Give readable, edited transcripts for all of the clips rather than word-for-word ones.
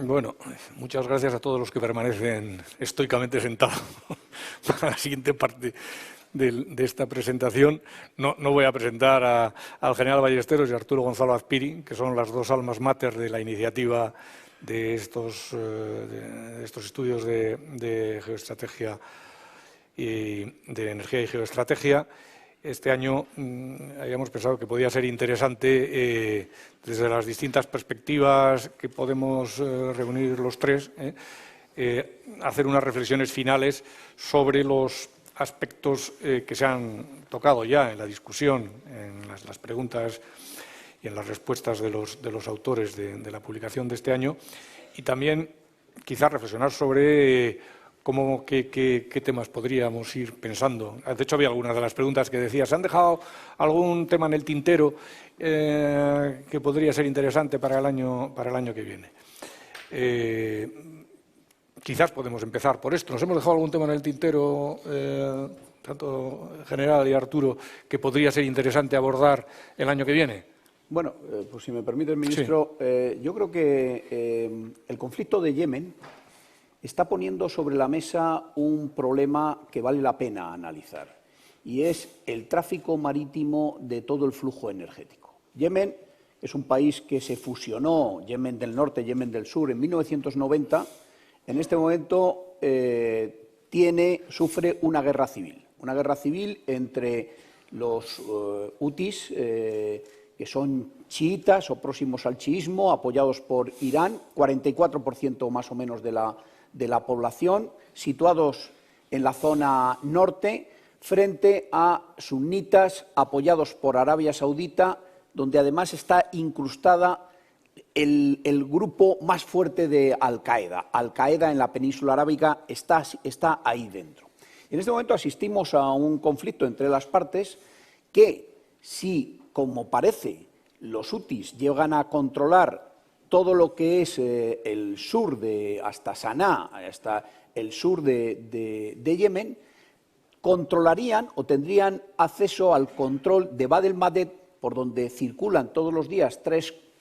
Bueno, muchas gracias a todos los que permanecen estoicamente sentados para la siguiente parte de esta presentación. No voy a presentar al general Ballesteros y a Arturo Gonzalo Azpiri, que son las dos almas mater de la iniciativa de estos estudios de geoestrategia y de energía y geoestrategia. Este año habíamos pensado que podía ser interesante, desde las distintas perspectivas que podemos reunir los tres, hacer unas reflexiones finales sobre los aspectos que se han tocado ya en la discusión, en las preguntas y en las respuestas de los autores de la publicación de este año, y también quizás reflexionar sobre qué temas podríamos ir pensando. De hecho, había algunas de las preguntas que decía, ¿se han dejado algún tema en el tintero que podría ser interesante para el año que viene? Quizás podemos empezar por esto. ¿Nos hemos dejado algún tema en el tintero, tanto general y Arturo, que podría ser interesante abordar el año que viene? Bueno, pues si me permite, ministro, sí. Yo creo que el conflicto de Yemen está poniendo sobre la mesa un problema que vale la pena analizar, y es el tráfico marítimo de todo el flujo energético. Yemen es un país que se fusionó, Yemen del Norte, Yemen del Sur, en 1990. En este momento sufre una guerra civil entre los hutis, que son chiitas o próximos al chiismo, apoyados por Irán, 44% más o menos de la población, situados en la zona norte, frente a sunitas apoyados por Arabia Saudita, donde además está incrustada el grupo más fuerte de Al-Qaeda. Al-Qaeda en la península arábiga está ahí dentro. En este momento asistimos a un conflicto entre las partes que, si, como parece, los hutis llegan a controlar todo lo que es el sur hasta Saná, hasta el sur de Yemen, controlarían o tendrían acceso al control de Bab el-Mandeb, por donde circulan todos los días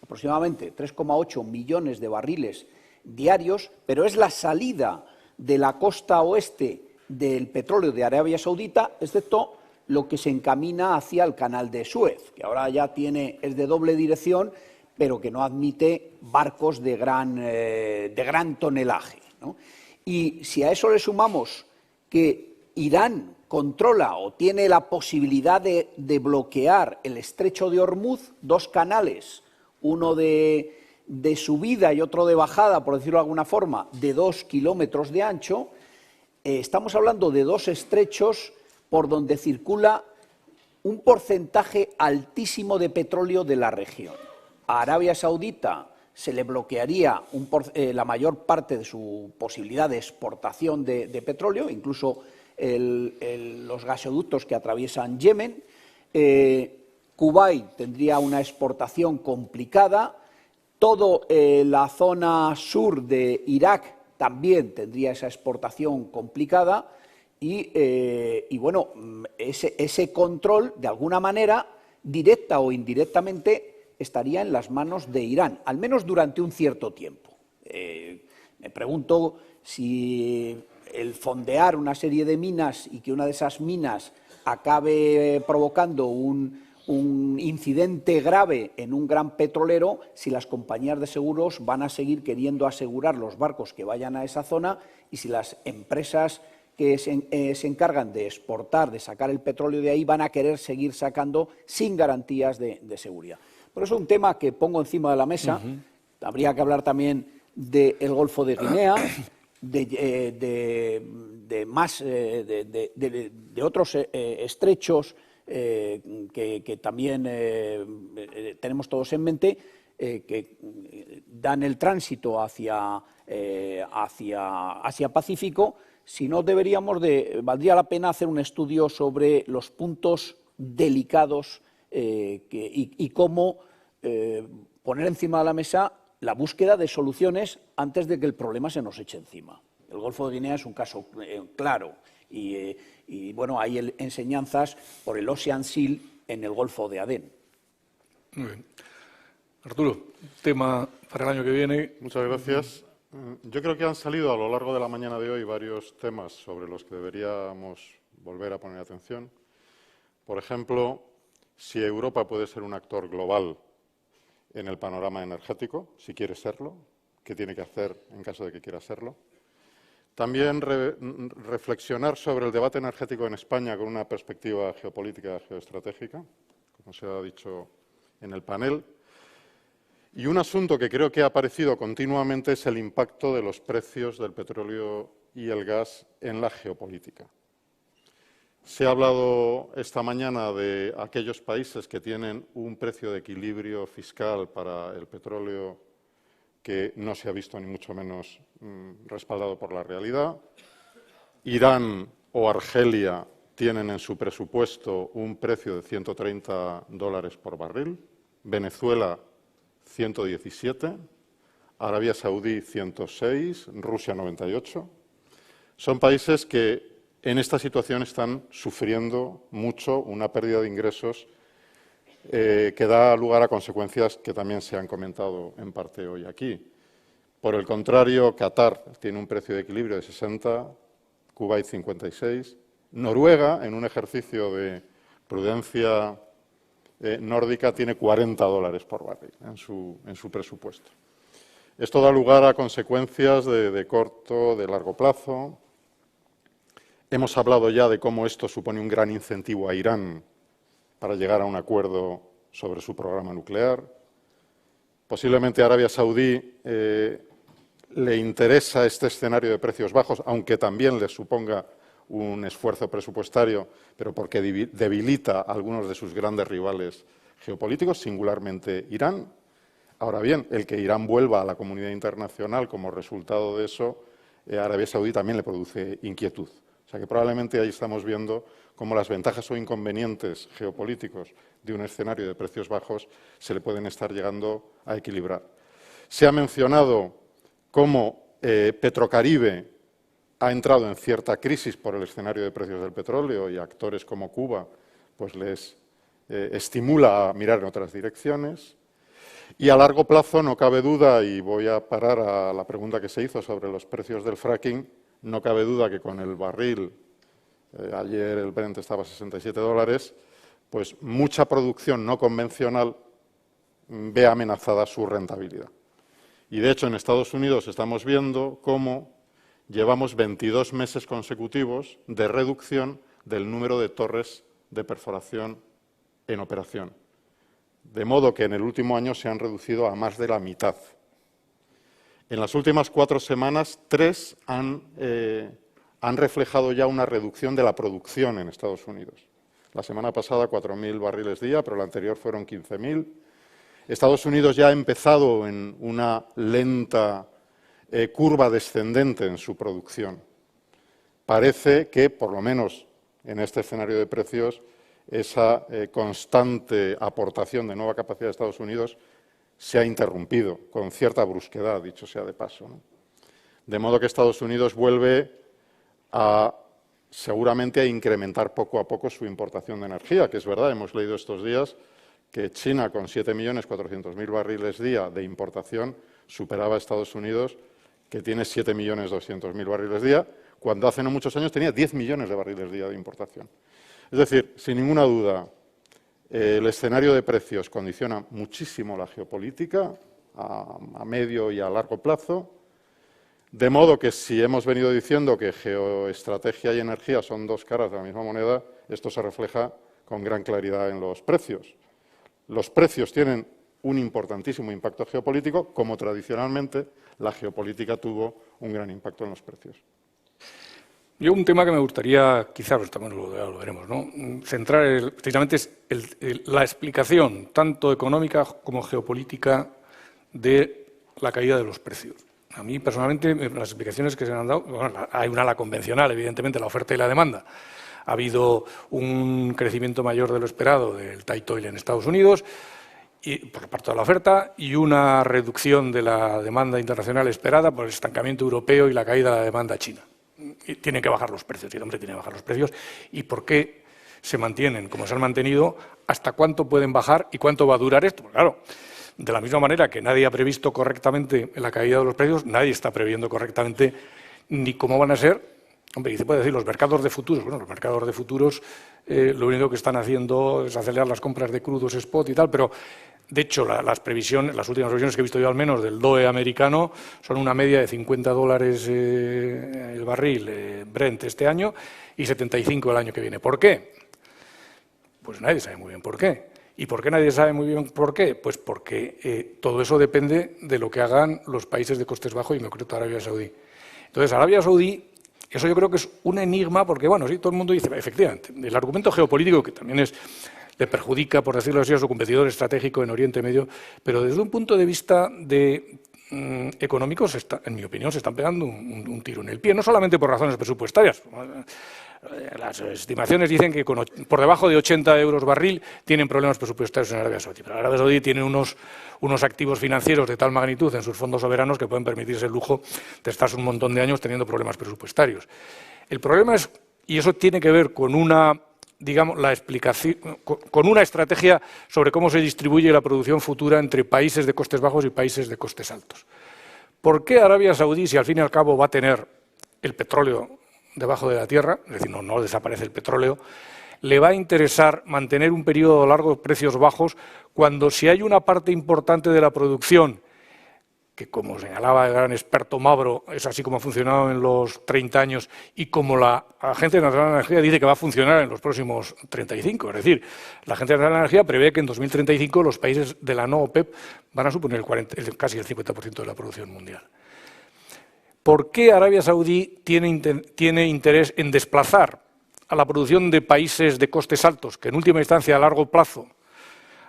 aproximadamente 3,8 millones de barriles diarios, pero es la salida de la costa oeste del petróleo de Arabia Saudita, excepto lo que se encamina hacia el canal de Suez, que ahora ya es de doble dirección, pero que no admite barcos de gran tonelaje, ¿no? Y si a eso le sumamos que Irán controla o tiene la posibilidad de bloquear el estrecho de Hormuz, dos canales, uno de subida y otro de bajada, por decirlo de alguna forma, de 2 kilómetros de ancho, estamos hablando de dos estrechos por donde circula un porcentaje altísimo de petróleo de la región. A Arabia Saudita se le bloquearía la mayor parte de su posibilidad de exportación de petróleo, incluso los gasoductos que atraviesan Yemen. Kuwait tendría una exportación complicada. Toda la zona sur de Irak también tendría esa exportación complicada. Y bueno, ese control, de alguna manera, directa o indirectamente, estaría en las manos de Irán, al menos durante un cierto tiempo. Me pregunto si el fondear una serie de minas y que una de esas minas acabe provocando un incidente grave en un gran petrolero, si las compañías de seguros van a seguir queriendo asegurar los barcos que vayan a esa zona, y si las empresas que se encargan de exportar, de sacar el petróleo de ahí, van a querer seguir sacando sin garantías de seguridad. Por eso es un tema que pongo encima de la mesa. Habría que hablar también del Golfo de Guinea, de otros estrechos que también tenemos todos en mente, que dan el tránsito hacia Asia-Pacífico. Si no, valdría la pena hacer un estudio sobre los puntos delicados y cómo poner encima de la mesa la búsqueda de soluciones antes de que el problema se nos eche encima. El Golfo de Guinea es un caso claro y bueno, hay enseñanzas por el Ocean Seal en el Golfo de Adén. Muy bien. Arturo, tema para el año que viene. Muchas gracias. Yo creo que han salido a lo largo de la mañana de hoy varios temas sobre los que deberíamos volver a poner atención. Por ejemplo, si Europa puede ser un actor global en el panorama energético, si quiere serlo, qué tiene que hacer en caso de que quiera serlo. También reflexionar sobre el debate energético en España con una perspectiva geopolítica, geoestratégica, como se ha dicho en el panel. Y un asunto que creo que ha aparecido continuamente es el impacto de los precios del petróleo y el gas en la geopolítica. Se ha hablado esta mañana de aquellos países que tienen un precio de equilibrio fiscal para el petróleo que no se ha visto ni mucho menos respaldado por la realidad. Irán o Argelia tienen en su presupuesto un precio de $130 por barril, Venezuela 117, Arabia Saudí 106, Rusia 98. Son países que en esta situación están sufriendo mucho una pérdida de ingresos que da lugar a consecuencias que también se han comentado en parte hoy aquí. Por el contrario, Qatar tiene un precio de equilibrio de 60, Kuwait 56, Noruega, en un ejercicio de prudencia nórdica, tiene $40 por barril en su presupuesto. Esto da lugar a consecuencias de corto, de largo plazo. Hemos hablado ya de cómo esto supone un gran incentivo a Irán para llegar a un acuerdo sobre su programa nuclear. Posiblemente a Arabia Saudí le interesa este escenario de precios bajos, aunque también le suponga un esfuerzo presupuestario, pero porque debilita a algunos de sus grandes rivales geopolíticos, singularmente Irán. Ahora bien, el que Irán vuelva a la comunidad internacional como resultado de eso, a Arabia Saudí también le produce inquietud. O sea que probablemente ahí estamos viendo cómo las ventajas o inconvenientes geopolíticos de un escenario de precios bajos se le pueden estar llegando a equilibrar. Se ha mencionado cómo Petrocaribe ha entrado en cierta crisis por el escenario de precios del petróleo y actores como Cuba pues les estimula a mirar en otras direcciones. Y a largo plazo no cabe duda, y voy a parar a la pregunta que se hizo sobre los precios del fracking, no cabe duda que con el barril, ayer el Brent estaba a $67, pues mucha producción no convencional ve amenazada su rentabilidad. Y de hecho en Estados Unidos estamos viendo cómo llevamos 22 meses consecutivos de reducción del número de torres de perforación en operación. De modo que en el último año se han reducido a más de la mitad. En las últimas 4 semanas, 3 han reflejado ya una reducción de la producción en Estados Unidos. La semana pasada 4.000 barriles día, pero la anterior fueron 15.000. Estados Unidos ya ha empezado en una lenta curva descendente en su producción. Parece que, por lo menos en este escenario de precios, esa constante aportación de nueva capacidad de Estados Unidos se ha interrumpido con cierta brusquedad, dicho sea de paso, ¿no? De modo que Estados Unidos vuelve seguramente a incrementar poco a poco su importación de energía, que es verdad, hemos leído estos días que China, con 7.400.000 barriles día de importación, superaba a Estados Unidos, que tiene 7.200.000 barriles día, cuando hace no muchos años tenía 10 millones de barriles día de importación. Es decir, sin ninguna duda, el escenario de precios condiciona muchísimo la geopolítica a medio y a largo plazo, de modo que si hemos venido diciendo que geoestrategia y energía son dos caras de la misma moneda, esto se refleja con gran claridad en los precios. Los precios tienen un importantísimo impacto geopolítico, como tradicionalmente la geopolítica tuvo un gran impacto en los precios. Yo un tema que me gustaría, quizás también lo veremos, ¿no?, centrar precisamente es la explicación, tanto económica como geopolítica, de la caída de los precios. A mí, personalmente, las explicaciones que se han dado, bueno, hay una, la convencional, evidentemente, la oferta y la demanda. Ha habido un crecimiento mayor de lo esperado del tight oil en Estados Unidos, y por parte de la oferta, y una reducción de la demanda internacional esperada por el estancamiento europeo y la caída de la demanda china. Y tienen que bajar los precios, y el hombre tiene que bajar los precios. ¿Y por qué se mantienen como se han mantenido? ¿Hasta cuánto pueden bajar y cuánto va a durar esto? Pues claro, De la misma manera que nadie ha previsto correctamente la caída de los precios, nadie está previendo correctamente ni cómo van a ser. Hombre, y se puede decir los mercados de futuros. Bueno, los mercados de futuros lo único que están haciendo es acelerar las compras de crudos spot y tal, pero de hecho las previsiones, las últimas previsiones que he visto yo al menos del DOE americano son una media de $50 el barril Brent este año y 75 el año que viene. ¿Por qué? Pues nadie sabe muy bien por qué. ¿Y por qué nadie sabe muy bien por qué? Pues porque todo eso depende de lo que hagan los países de costes bajos y en concreto Arabia Saudí. Entonces, Arabia Saudí, eso yo creo que es un enigma porque, bueno, sí, todo el mundo dice, efectivamente, el argumento geopolítico que también le perjudica, por decirlo así, a su competidor estratégico en Oriente Medio, pero desde un punto de vista económico, en mi opinión, se están pegando un tiro en el pie, no solamente por razones presupuestarias. Las estimaciones dicen que por debajo de 80 euros barril tienen problemas presupuestarios en Arabia Saudí. Pero Arabia Saudí tiene unos activos financieros de tal magnitud en sus fondos soberanos que pueden permitirse el lujo de estar un montón de años teniendo problemas presupuestarios. El problema es, y eso tiene que ver con una estrategia sobre cómo se distribuye la producción futura entre países de costes bajos y países de costes altos. ¿Por qué Arabia Saudí, si al fin y al cabo va a tener el petróleo debajo de la tierra, es decir, no desaparece el petróleo, le va a interesar mantener un periodo largo de precios bajos cuando si hay una parte importante de la producción, que como señalaba el gran experto Mavro, es así como ha funcionado en los 30 años y como la Agencia Nacional de Energía dice que va a funcionar en los próximos 35. Es decir, la Agencia Nacional de Energía prevé que en 2035 los países de la no OPEP van a suponer casi el 50% de la producción mundial. ¿Por qué Arabia Saudí tiene interés en desplazar a la producción de países de costes altos, que en última instancia a largo plazo,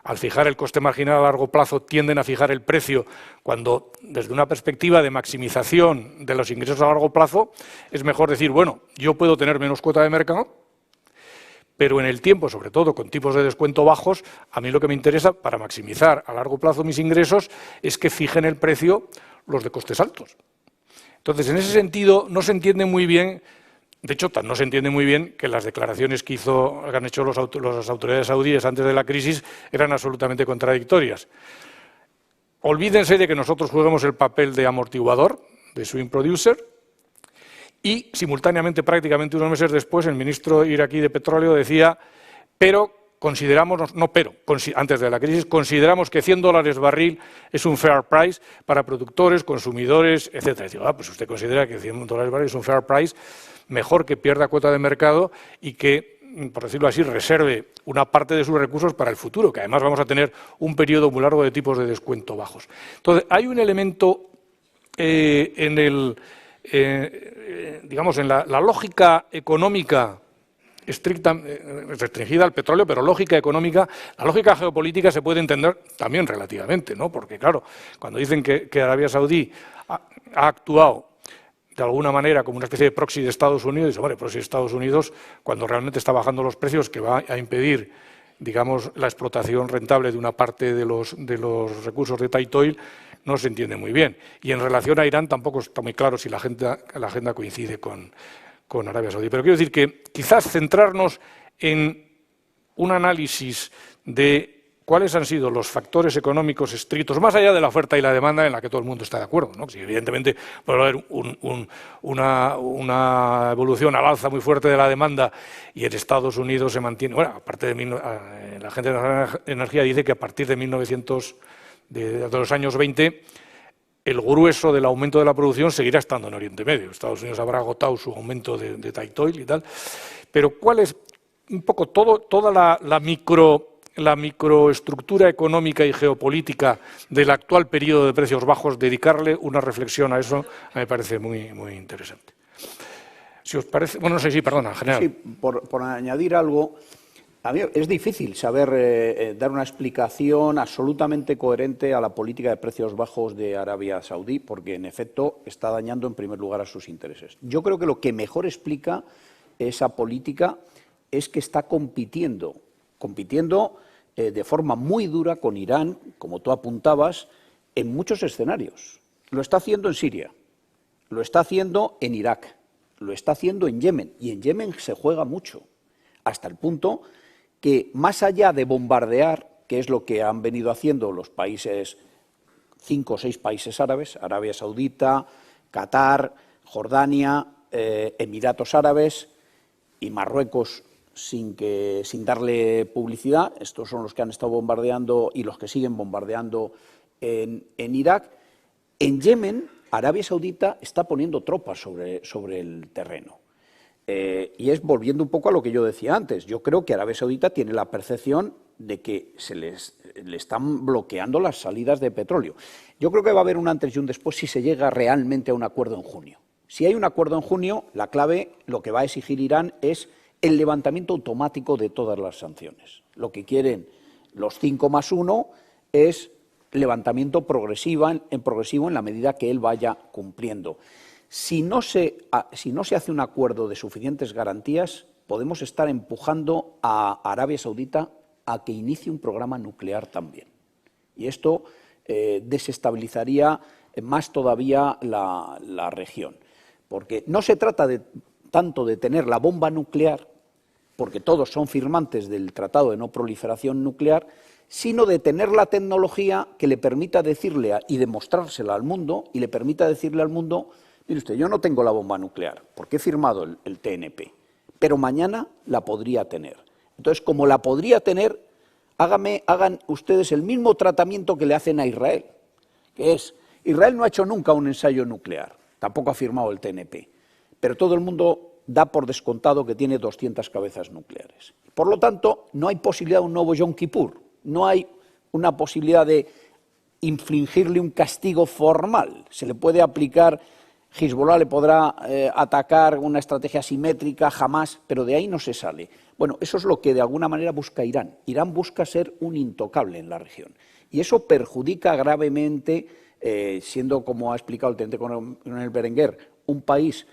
al fijar el coste marginal a largo plazo, tienden a fijar el precio, cuando desde una perspectiva de maximización de los ingresos a largo plazo es mejor decir, bueno, yo puedo tener menos cuota de mercado, pero en el tiempo, sobre todo con tipos de descuento bajos, a mí lo que me interesa para maximizar a largo plazo mis ingresos es que fijen el precio los de costes altos. Entonces, en ese sentido, no se entiende muy bien, de hecho, no se entiende muy bien que las declaraciones que han hecho las autoridades saudíes antes de la crisis eran absolutamente contradictorias. Olvídense de que nosotros juguemos el papel de amortiguador, de swing producer, y simultáneamente, prácticamente unos meses después, el ministro iraquí de Petróleo decía, antes de la crisis, consideramos que $100 barril es un fair price para productores, consumidores, etc. Digo, pues usted considera que $100 barril es un fair price, mejor que pierda cuota de mercado y que, por decirlo así, reserve una parte de sus recursos para el futuro, que además vamos a tener un periodo muy largo de tipos de descuento bajos. Entonces, hay un elemento en la lógica económica estricta, restringida al petróleo, pero lógica económica, la lógica geopolítica se puede entender también relativamente, ¿no? Porque, claro, cuando dicen que Arabia Saudí ha actuado de alguna manera como una especie de proxy de Estados Unidos, hombre, proxy de Estados Unidos, cuando realmente está bajando los precios, que va a impedir, digamos, la explotación rentable de una parte de los recursos de tight oil, no se entiende muy bien. Y en relación a Irán tampoco está muy claro si la agenda coincide con Arabia Saudí. Pero quiero decir que quizás centrarnos en un análisis de cuáles han sido los factores económicos estrictos, más allá de la oferta y la demanda en la que todo el mundo está de acuerdo, ¿no? Si evidentemente puede haber una evolución al alza muy fuerte de la demanda y en Estados Unidos se mantiene, bueno, aparte de la Agencia Nacional de Energía dice que a partir de los años 20 el grueso del aumento de la producción seguirá estando en Oriente Medio. Estados Unidos habrá agotado su aumento de tight oil y tal. Pero ¿cuál es un poco toda la microestructura económica y geopolítica del actual periodo de precios bajos? Dedicarle una reflexión a eso me parece muy, muy interesante. Si os parece, bueno, no sé si, perdona, general. Sí, por añadir algo. A mí es difícil saber dar una explicación absolutamente coherente a la política de precios bajos de Arabia Saudí, porque en efecto está dañando en primer lugar a sus intereses. Yo creo que lo que mejor explica esa política es que está compitiendo de forma muy dura con Irán, como tú apuntabas, en muchos escenarios. Lo está haciendo en Siria, lo está haciendo en Irak, lo está haciendo en Yemen, y en Yemen se juega mucho, hasta el punto que más allá de bombardear que es lo que han venido haciendo los países, 5 o 6 países árabes, Arabia Saudita, Qatar, Jordania, Emiratos Árabes y Marruecos, sin darle publicidad. Estos son los que han estado bombardeando y los que siguen bombardeando en Irak. En Yemen, Arabia Saudita está poniendo tropas sobre el terreno. Y es volviendo un poco a lo que yo decía antes. Yo creo que Arabia Saudita tiene la percepción de que le están bloqueando las salidas de petróleo. Yo creo que va a haber un antes y un después si se llega realmente a un acuerdo en junio. Si hay un acuerdo en junio, la clave, lo que va a exigir Irán es el levantamiento automático de todas las sanciones. Lo que quieren los 5+1 es levantamiento progresivo en la medida que él vaya cumpliendo. Si no se hace un acuerdo de suficientes garantías, podemos estar empujando a Arabia Saudita a que inicie un programa nuclear también. Y esto desestabilizaría más todavía la región. Porque no se trata tanto de tener la bomba nuclear, porque todos son firmantes del Tratado de No Proliferación Nuclear, sino de tener la tecnología que le permita decirle y demostrársela al mundo, y le permita decirle al mundo: mire usted, yo no tengo la bomba nuclear, porque he firmado el TNP, pero mañana la podría tener. Entonces, como la podría tener, hagan ustedes el mismo tratamiento que le hacen a Israel, que es: Israel no ha hecho nunca un ensayo nuclear, tampoco ha firmado el TNP, pero todo el mundo da por descontado que tiene 200 cabezas nucleares. Por lo tanto, no hay posibilidad de un nuevo Yom Kippur, no hay una posibilidad de infligirle un castigo formal. Se le puede aplicar, Hezbollah le podrá atacar una estrategia asimétrica, jamás, pero de ahí no se sale. Bueno, eso es lo que de alguna manera busca Irán. Irán busca ser un intocable en la región. Y eso perjudica gravemente, siendo, como ha explicado el teniente coronel Berenguer, un país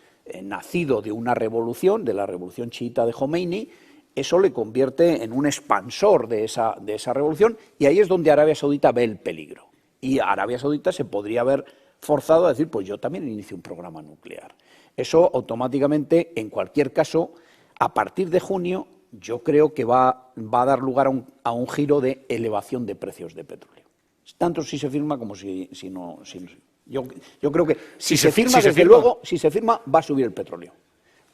nacido de una revolución, de la revolución chiita de Jomeini. Eso le convierte en un expansor de esa revolución, y ahí es donde Arabia Saudita ve el peligro. Y Arabia Saudita se podría haber forzado a decir: pues yo también inicio un programa nuclear. Eso automáticamente, en cualquier caso, a partir de junio, yo creo que va a dar lugar a un giro de elevación de precios de petróleo. Tanto si se firma como si no. Yo creo que si se firma, desde luego, si se firma, va a subir el petróleo.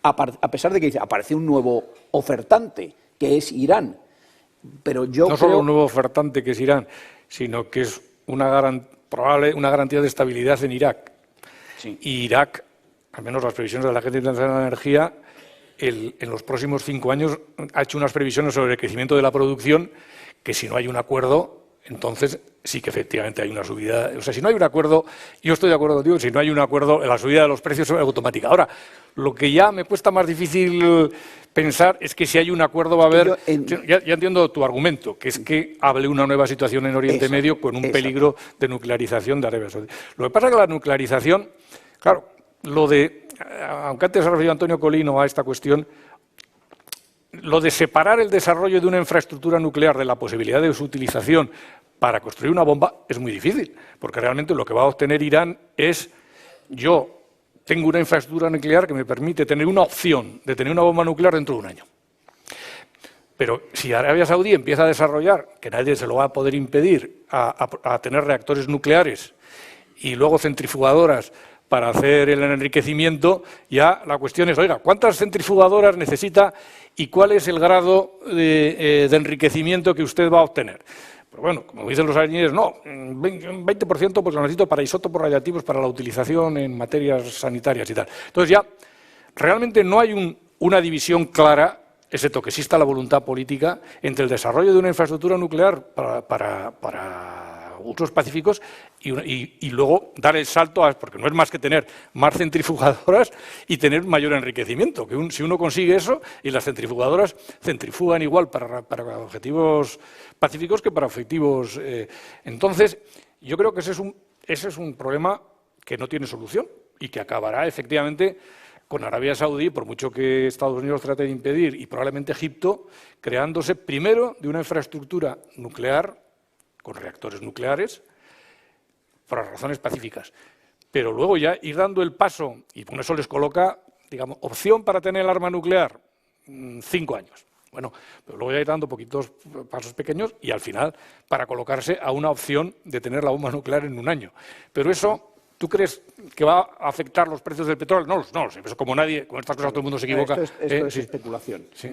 A pesar de que aparece un nuevo ofertante, que es Irán. Pero yo no solo un nuevo ofertante que es Irán, sino que es una garantía de estabilidad en Irak. Sí. Y Irak, al menos las previsiones de la Agencia Internacional de la Energía, en los próximos 5 años ha hecho unas previsiones sobre el crecimiento de la producción que, si no hay un acuerdo, entonces sí que efectivamente hay una subida. O sea, si no hay un acuerdo, yo estoy de acuerdo contigo, si no hay un acuerdo, la subida de los precios es automática. Ahora, lo que ya me cuesta más difícil pensar es que si hay un acuerdo va a haber... Ya entiendo tu argumento, que es que hable una nueva situación en Oriente Medio con un peligro de nuclearización de Arabia Saudí. Lo que pasa es que la nuclearización, claro, aunque antes ha referido Antonio Colino a esta cuestión, lo de separar el desarrollo de una infraestructura nuclear de la posibilidad de su utilización para construir una bomba es muy difícil, porque realmente lo que va a obtener Irán es: yo tengo una infraestructura nuclear que me permite tener una opción de tener una bomba nuclear dentro de un año. Pero si Arabia Saudí empieza a desarrollar, que nadie se lo va a poder impedir, a tener reactores nucleares y luego centrifugadoras para hacer el enriquecimiento, ya la cuestión es: oiga, ¿cuántas centrifugadoras necesita y cuál es el grado de enriquecimiento que usted va a obtener? Pero bueno, como dicen los ingenieros, no, 20% pues lo necesito para isótopos radiactivos, para la utilización en materias sanitarias y tal. Entonces ya realmente no hay una división clara, excepto que exista la voluntad política, entre el desarrollo de una infraestructura nuclear para usos pacíficos y luego dar el salto, porque no es más que tener más centrifugadoras y tener mayor enriquecimiento. Que si uno consigue eso, y las centrifugadoras centrifugan igual para objetivos pacíficos que para objetivos... Entonces, yo creo que ese es un problema que no tiene solución y que acabará efectivamente con Arabia Saudí, por mucho que Estados Unidos trate de impedir, y probablemente Egipto, creándose primero de una infraestructura nuclear con reactores nucleares, por razones pacíficas. Pero luego ya ir dando el paso, y con eso les coloca, digamos, opción para tener el arma nuclear, 5 años. Bueno, pero luego ya ir dando poquitos pasos pequeños y al final para colocarse a una opción de tener la bomba nuclear en un año. Pero eso, ¿tú crees que va a afectar los precios del petróleo? No, eso como nadie, con estas cosas todo el mundo se equivoca. Esto es especulación. Sí.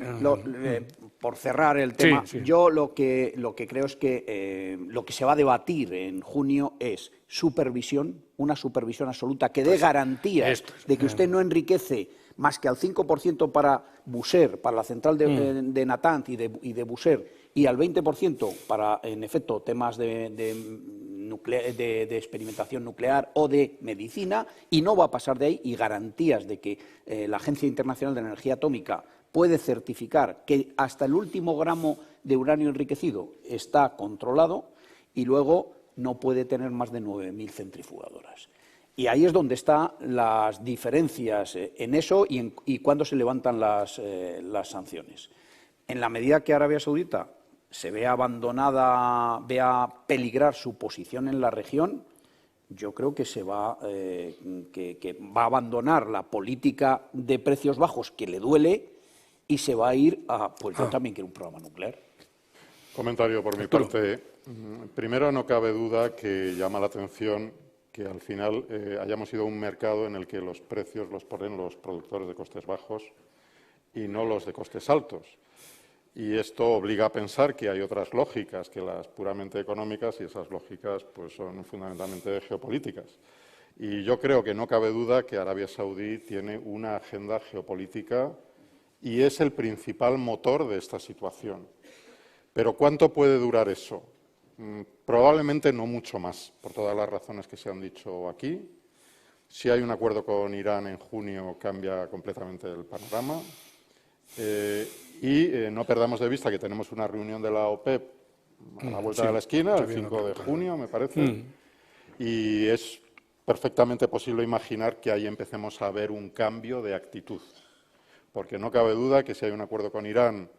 Por cerrar el tema, Sí. yo lo que creo es que lo que se va a debatir en junio es supervisión, una supervisión absoluta que dé garantías de que usted no enriquece más que al 5% para Buser, para la central de Natanz y de Buser, y al 20% para, en efecto, temas de experimentación nuclear o de medicina, y no va a pasar de ahí, y garantías de que la Agencia Internacional de Energía Atómica puede certificar que hasta el último gramo de uranio enriquecido está controlado, y luego no puede tener más de 9.000 centrifugadoras. Y ahí es donde están las diferencias en eso y cuándo se levantan las sanciones. En la medida que Arabia Saudita se vea abandonada, vea peligrar su posición en la región, yo creo que que va a abandonar la política de precios bajos que le duele y se va a ir a, pues yo también quiero un programa nuclear. Comentario por mi parte. Primero, no cabe duda que llama la atención que al final hayamos ido a un mercado en el que los precios los ponen los productores de costes bajos y no los de costes altos. Y esto obliga a pensar que hay otras lógicas que las puramente económicas, y esas lógicas pues son fundamentalmente geopolíticas. Y yo creo que no cabe duda que Arabia Saudí tiene una agenda geopolítica y es el principal motor de esta situación. Pero ¿cuánto puede durar eso? Probablemente no mucho más, por todas las razones que se han dicho aquí. Si hay un acuerdo con Irán en junio, cambia completamente el panorama. No perdamos de vista que tenemos una reunión de la OPEP a la vuelta de la esquina, el 5 de junio, me parece, y es perfectamente posible imaginar que ahí empecemos a ver un cambio de actitud, porque no cabe duda que si hay un acuerdo con Irán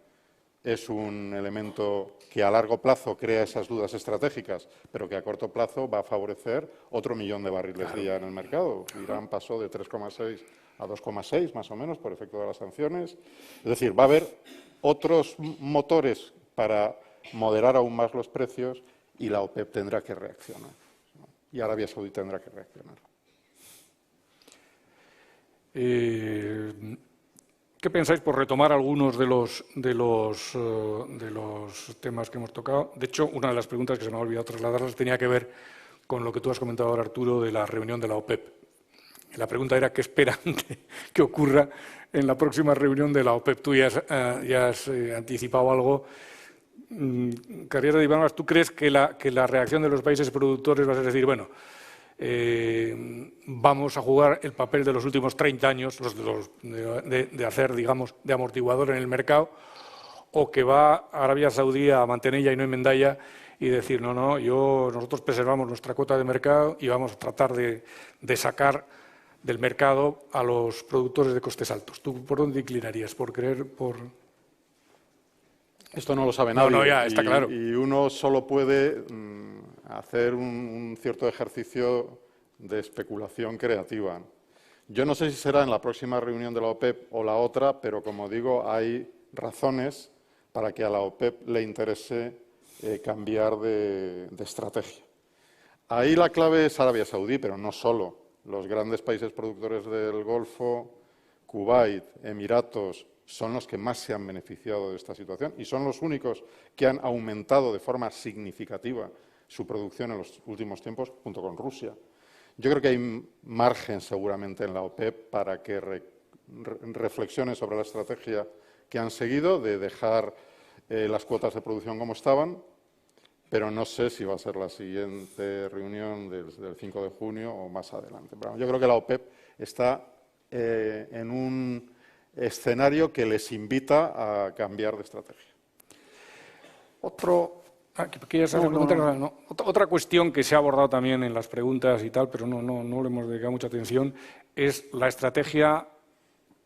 es un elemento que a largo plazo crea esas dudas estratégicas, pero que a corto plazo va a favorecer otro 1.000.000 de barriles día en el mercado. Irán pasó de 3,6 a 2,6 más o menos por efecto de las sanciones. Es decir, va a haber otros motores para moderar aún más los precios y la OPEP tendrá que reaccionar, ¿no? Y Arabia Saudí tendrá que reaccionar. ¿Qué pensáis por retomar algunos de los temas que hemos tocado? De hecho, una de las preguntas que se me ha olvidado trasladarlas tenía que ver con lo que tú has comentado ahora, Arturo, de la reunión de la OPEP. La pregunta era qué esperan que ocurra en la próxima reunión de la OPEP. Tú ya has anticipado algo. Carriera de Iván, ¿tú crees que la reacción de los países productores va a ser decir, bueno, vamos a jugar el papel de los últimos 30 años, de hacer, digamos, de amortiguador en el mercado, o que va Arabia Saudí a mantenerla y no enmendalla y decir, no, nosotros preservamos nuestra cuota de mercado y vamos a tratar de sacar del mercado a los productores de costes altos? ¿Tú por dónde inclinarías? ¿Por creer, por...? Esto no lo sabe nadie. No, ya, está claro. Y uno solo puede hacer un cierto ejercicio de especulación creativa. Yo no sé si será en la próxima reunión de la OPEP o la otra, pero como digo, hay razones para que a la OPEP le interese cambiar de estrategia. Ahí la clave es Arabia Saudí, pero no solo. Los grandes países productores del Golfo, Kuwait, Emiratos, son los que más se han beneficiado de esta situación y son los únicos que han aumentado de forma significativa su producción en los últimos tiempos, junto con Rusia. Yo creo que hay margen seguramente en la OPEP para que reflexione sobre la estrategia que han seguido de dejar las cuotas de producción como estaban, pero no sé si va a ser la siguiente reunión del 5 de junio o más adelante. Pero yo creo que la OPEP está en un escenario que les invita a cambiar de estrategia. Otra cuestión que se ha abordado también en las preguntas y tal, pero no le hemos dedicado mucha atención, es la estrategia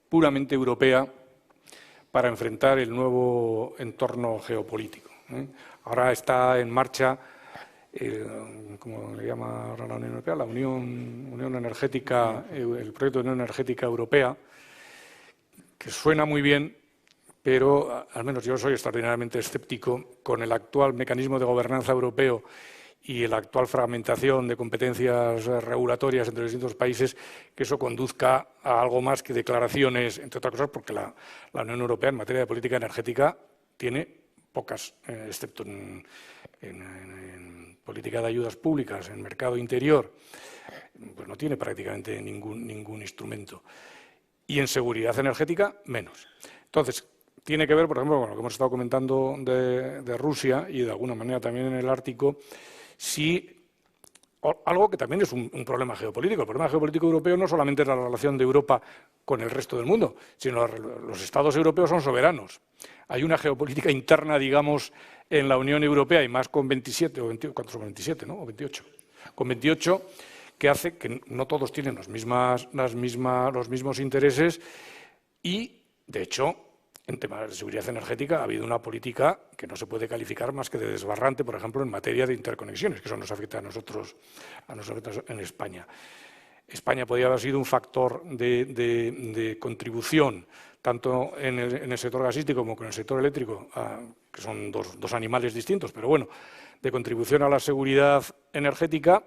puramente europea para enfrentar el nuevo entorno geopolítico. Ahora está en marcha, como le llama ahora la Unión Europea, la Unión Energética, el proyecto de Unión Energética Europea, que suena muy bien, pero al menos yo soy extraordinariamente escéptico con el actual mecanismo de gobernanza europeo y la actual fragmentación de competencias regulatorias entre los distintos países, que eso conduzca a algo más que declaraciones, entre otras cosas, porque la Unión Europea en materia de política energética tiene pocas, excepto en política de ayudas públicas, en mercado interior, pues no tiene prácticamente ningún instrumento. Y en seguridad energética, menos. Entonces, tiene que ver, por ejemplo, con lo que hemos estado comentando de Rusia y de alguna manera también en el Ártico, algo que también es un problema geopolítico. El problema geopolítico europeo no solamente es la relación de Europa con el resto del mundo, sino los Estados europeos son soberanos. Hay una geopolítica interna, digamos, en la Unión Europea, y más con 27, o 28, ¿cuántos son 27, no? O 28. Con 28, que hace que no todos tienen los mismos intereses y, de hecho, en temas de seguridad energética ha habido una política que no se puede calificar más que de desbarrante, por ejemplo, en materia de interconexiones, que eso nos afecta a nosotros en España. España podría haber sido un factor de contribución, tanto en el sector gasístico como en el sector eléctrico, que son dos animales distintos, pero bueno, de contribución a la seguridad energética,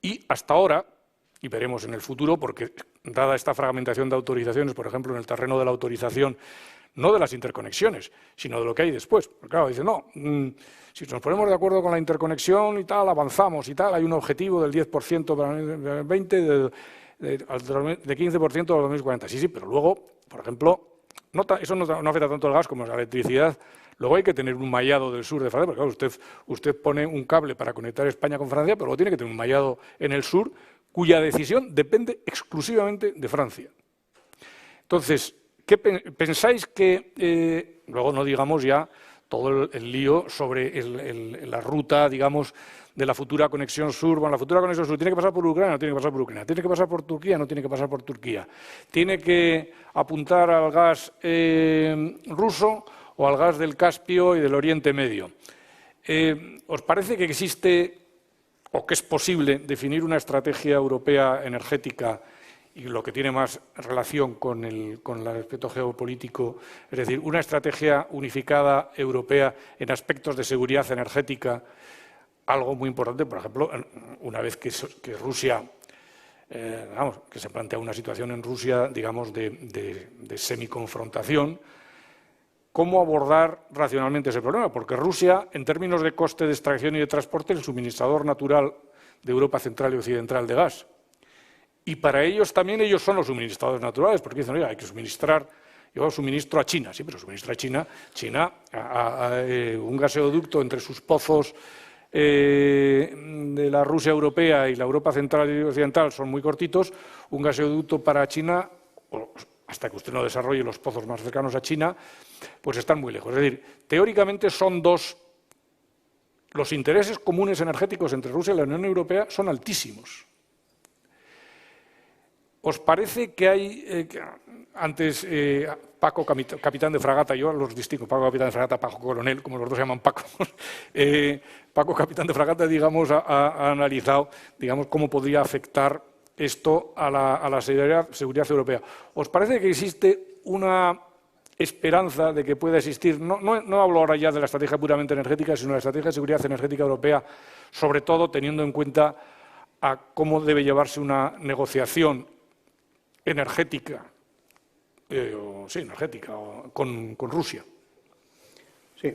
y hasta ahora, y veremos en el futuro, porque dada esta fragmentación de autorizaciones, por ejemplo, en el terreno de la autorización, no de las interconexiones, sino de lo que hay después. Porque claro, dice, no, si nos ponemos de acuerdo con la interconexión y tal, avanzamos y tal, hay un objetivo del 10% para el 2020, de 15% para el 2040. Sí, pero luego, por ejemplo, eso no afecta tanto al gas como a la electricidad. Luego hay que tener un mallado del sur de Francia, porque claro, usted pone un cable para conectar España con Francia, pero luego tiene que tener un mallado en el sur, cuya decisión depende exclusivamente de Francia. Entonces, ¿pensáis que, luego no digamos ya todo el lío sobre la ruta, digamos, de la futura conexión sur? Bueno, la futura conexión sur tiene que pasar por Ucrania, no tiene que pasar por Ucrania, tiene que pasar por Turquía, no tiene que pasar por Turquía, tiene que apuntar al gas ruso o al gas del Caspio y del Oriente Medio. ¿Os parece que existe o que es posible definir una estrategia europea energética y lo que tiene más relación con el aspecto geopolítico, es decir, una estrategia unificada europea en aspectos de seguridad energética, algo muy importante, por ejemplo, una vez que Rusia, que se plantea una situación en Rusia, digamos, de semiconfrontación, ¿cómo abordar racionalmente ese problema? Porque Rusia, en términos de coste de extracción y de transporte, es el suministrador natural de Europa central y occidental de gas. Y para ellos también son los suministradores naturales, porque dicen, oiga, hay que suministrar, yo suministro a China, sí, pero suministra a China un gaseoducto entre sus pozos de la Rusia europea y la Europa central y occidental son muy cortitos, un gaseoducto para China, hasta que usted no desarrolle los pozos más cercanos a China, pues están muy lejos. Es decir, teóricamente son los intereses comunes energéticos entre Rusia y la Unión Europea son altísimos. ¿Os parece que hay, antes Paco, capitán de fragata, yo los distingo, Paco, capitán de fragata, Paco, coronel, como los dos se llaman Paco, Paco, capitán de fragata, digamos, ha analizado, digamos, cómo podría afectar esto a la seguridad europea. ¿Os parece que existe una esperanza de que pueda existir, no hablo ahora ya de la estrategia puramente energética, sino de la estrategia de seguridad energética europea, sobre todo teniendo en cuenta a cómo debe llevarse una negociación energética, con Rusia? Sí,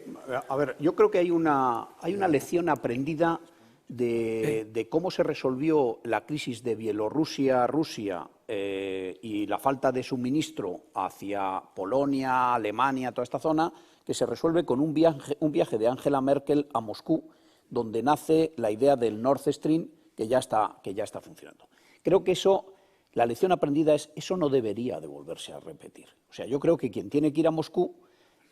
a ver, yo creo que hay una lección aprendida de cómo se resolvió la crisis de Bielorrusia-Rusia y la falta de suministro hacia Polonia, Alemania, toda esta zona, que se resuelve con un viaje de Angela Merkel a Moscú, donde nace la idea del Nord Stream, que ya está funcionando. Creo que la lección aprendida eso no debería de volverse a repetir. O sea, yo creo que quien tiene que ir a Moscú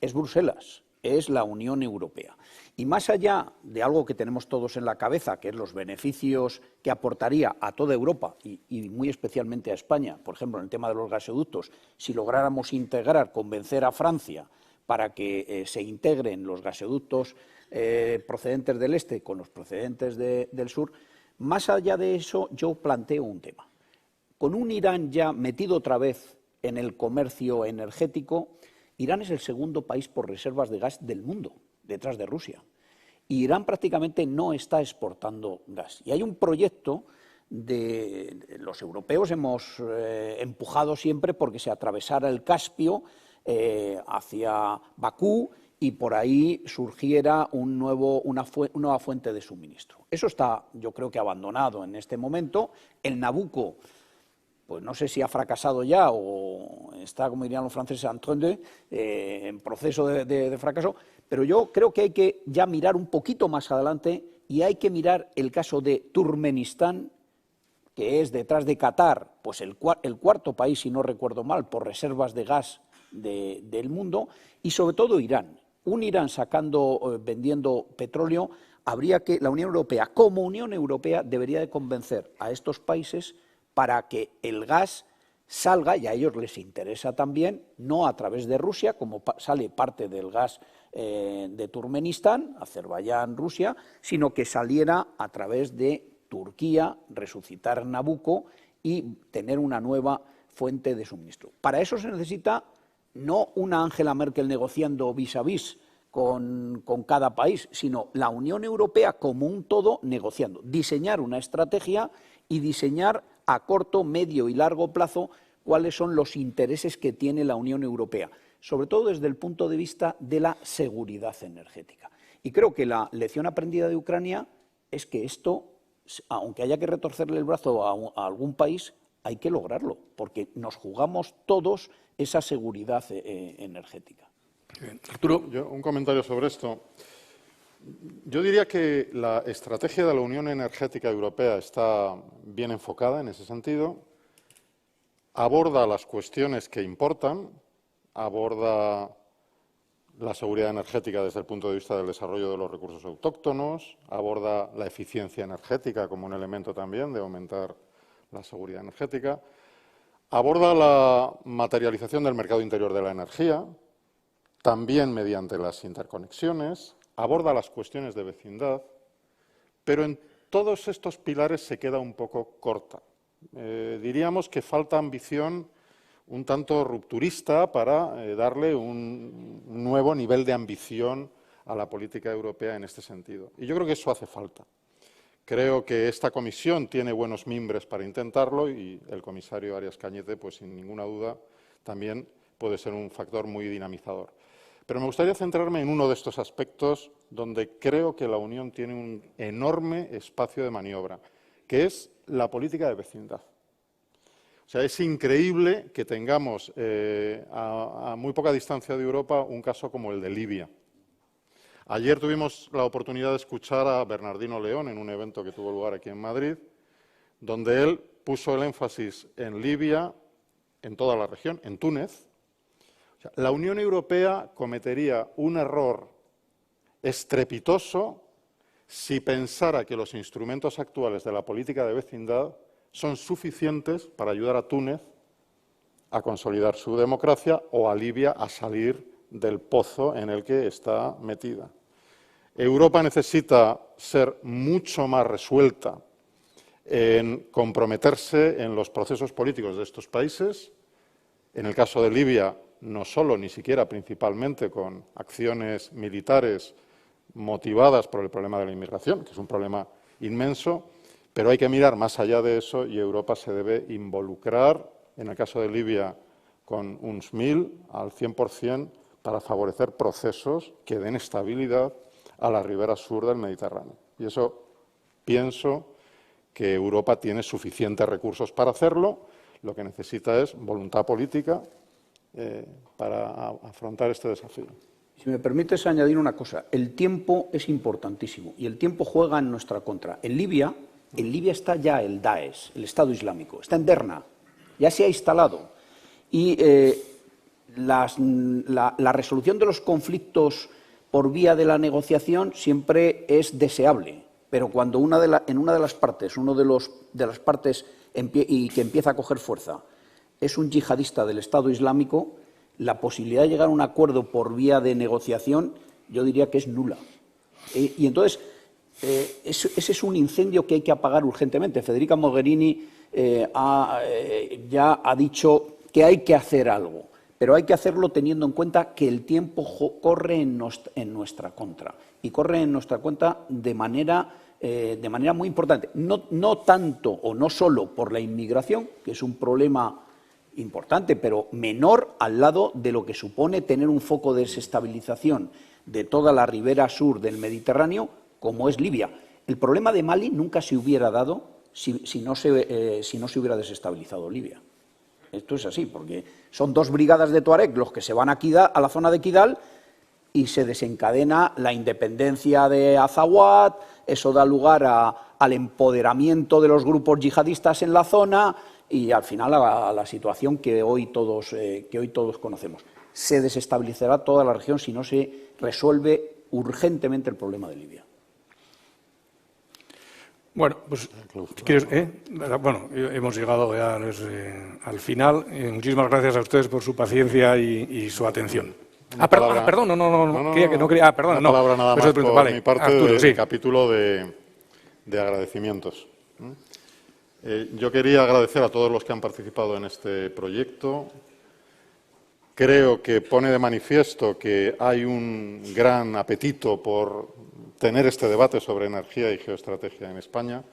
es Bruselas, es la Unión Europea. Y más allá de algo que tenemos todos en la cabeza, que es los beneficios que aportaría a toda Europa y muy especialmente a España, por ejemplo, en el tema de los gaseoductos, si lográramos convencer a Francia para que se integren los gaseoductos procedentes del este con los procedentes del sur, más allá de eso yo planteo un tema. Con un Irán ya metido otra vez en el comercio energético, Irán es el segundo país por reservas de gas del mundo, detrás de Rusia. Y Irán prácticamente no está exportando gas. Y hay un proyecto los europeos hemos empujado siempre porque se atravesara el Caspio hacia Bakú y por ahí surgiera una nueva fuente de suministro. Eso está, yo creo que abandonado en este momento. El Nabucco, pues no sé si ha fracasado ya o está, como dirían los franceses, en proceso de fracaso, pero yo creo que hay que ya mirar un poquito más adelante y hay que mirar el caso de Turkmenistán, que es detrás de Qatar, pues el cuarto país, si no recuerdo mal, por reservas de gas del mundo, y sobre todo Irán. Un Irán vendiendo petróleo, la Unión Europea, como Unión Europea, debería de convencer a estos países para que el gas salga, y a ellos les interesa también, no a través de Rusia, como sale parte del gas de Turkmenistán, Azerbaiyán, Rusia, sino que saliera a través de Turquía, resucitar Nabucco y tener una nueva fuente de suministro. Para eso se necesita no una Angela Merkel negociando vis a vis con cada país, sino la Unión Europea como un todo negociando, diseñar una estrategia y diseñar a corto, medio y largo plazo cuáles son los intereses que tiene la Unión Europea, sobre todo desde el punto de vista de la seguridad energética. Y creo que la lección aprendida de Ucrania es que esto, aunque haya que retorcerle el brazo a algún país, hay que lograrlo, porque nos jugamos todos esa seguridad energética. Arturo, un comentario sobre esto. Yo diría que la estrategia de la Unión Energética Europea está bien enfocada en ese sentido, aborda las cuestiones que importan, aborda la seguridad energética desde el punto de vista del desarrollo de los recursos autóctonos, aborda la eficiencia energética como un elemento también de aumentar la seguridad energética, aborda la materialización del mercado interior de la energía, también mediante las interconexiones, aborda las cuestiones de vecindad, pero en todos estos pilares se queda un poco corta. Diríamos que falta ambición un tanto rupturista para darle un nuevo nivel de ambición a la política europea en este sentido. Y yo creo que eso hace falta. Creo que esta comisión tiene buenos mimbres para intentarlo y el comisario Arias Cañete, pues sin ninguna duda, también puede ser un factor muy dinamizador. Pero me gustaría centrarme en uno de estos aspectos donde creo que la Unión tiene un enorme espacio de maniobra, que es la política de vecindad. O sea, es increíble que tengamos a muy poca distancia de Europa un caso como el de Libia. Ayer tuvimos la oportunidad de escuchar a Bernardino León en un evento que tuvo lugar aquí en Madrid, donde él puso el énfasis en Libia, en toda la región, en Túnez. O sea, la Unión Europea cometería un error estrepitoso si pensara que los instrumentos actuales de la política de vecindad son suficientes para ayudar a Túnez a consolidar su democracia o a Libia a salir del pozo en el que está metida. Europa necesita ser mucho más resuelta en comprometerse en los procesos políticos de estos países. En el caso de Libia, no solo, ni siquiera principalmente con acciones militares motivadas por el problema de la inmigración, que es un problema inmenso, pero hay que mirar más allá de eso y Europa se debe involucrar, en el caso de Libia, con UNSMIL al 100% para favorecer procesos que den estabilidad a la ribera sur del Mediterráneo. Y eso pienso que Europa tiene suficientes recursos para hacerlo, lo que necesita es voluntad política para afrontar este desafío. Si me permites añadir una cosa, el tiempo es importantísimo y el tiempo juega en nuestra contra. En Libia está ya el Daesh, el Estado Islámico, está en Derna, ya se ha instalado. Y la resolución de los conflictos por vía de la negociación siempre es deseable, pero cuando en una de las partes, y que empieza a coger fuerza, es un yihadista del Estado Islámico, la posibilidad de llegar a un acuerdo por vía de negociación, yo diría que es nula. Y entonces, ese es un incendio que hay que apagar urgentemente. Federica Mogherini ya ha dicho que hay que hacer algo, pero hay que hacerlo teniendo en cuenta que el tiempo corre en nuestra contra, y corre en nuestra cuenta de manera muy importante. No tanto o no solo por la inmigración, que es un problema importante, pero menor al lado de lo que supone tener un foco de desestabilización de toda la ribera sur del Mediterráneo, como es Libia. El problema de Mali nunca se hubiera dado si no se hubiera desestabilizado Libia. Esto es así, porque son 2 brigadas de Tuareg los que se van a la zona de Kidal, y se desencadena la independencia de Azawad. Eso da lugar al empoderamiento de los grupos yihadistas en la zona y al final a la situación que hoy todos conocemos. Se desestabilizará toda la región si no se resuelve urgentemente el problema de Libia. Bueno, pues si quieres, bueno, hemos llegado ya al final. Muchísimas gracias a ustedes por su paciencia y su atención. Perdón, no quería, perdón, una palabra nada más por mi parte, Arturo, del capítulo de agradecimientos. Yo quería agradecer a todos los que han participado en este proyecto. Creo que pone de manifiesto que hay un gran apetito por tener este debate sobre energía y geoestrategia en España,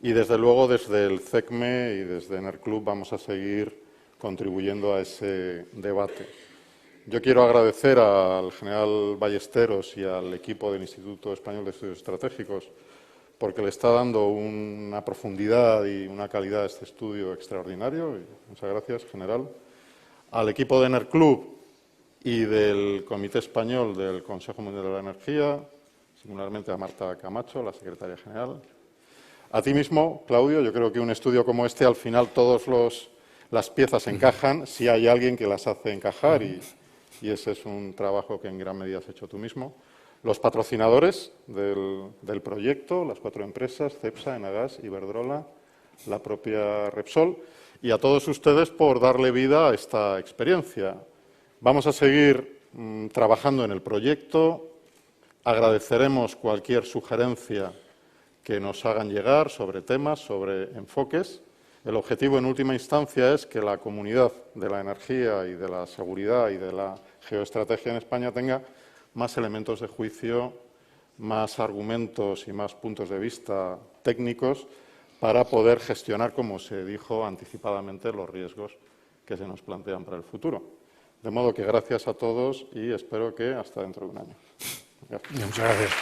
y desde luego desde el CECME y desde ENERCLUB vamos a seguir contribuyendo a ese debate. Yo quiero agradecer al general Ballesteros y al equipo del Instituto Español de Estudios Estratégicos porque le está dando una profundidad y una calidad a este estudio extraordinario. Muchas gracias, general. Al equipo de ENERCLUB y del Comité Español del Consejo Mundial de la Energía, singularmente a Marta Camacho, la secretaria general. A ti mismo, Claudio, yo creo que un estudio como este, al final todas las piezas encajan si hay alguien que las hace encajar, y ese es un trabajo que en gran medida has hecho tú mismo. Los patrocinadores del proyecto, las 4 empresas, CEPSA, Enagas, Iberdrola, la propia Repsol, y a todos ustedes por darle vida a esta experiencia. Vamos a seguir trabajando en el proyecto. Agradeceremos cualquier sugerencia que nos hagan llegar sobre temas, sobre enfoques. El objetivo, en última instancia, es que la comunidad de la energía y de la seguridad y de la geoestrategia en España tenga más elementos de juicio, más argumentos y más puntos de vista técnicos para poder gestionar, como se dijo anticipadamente, los riesgos que se nos plantean para el futuro. De modo que gracias a todos y espero que hasta dentro de un año. Gracias. Muchas gracias.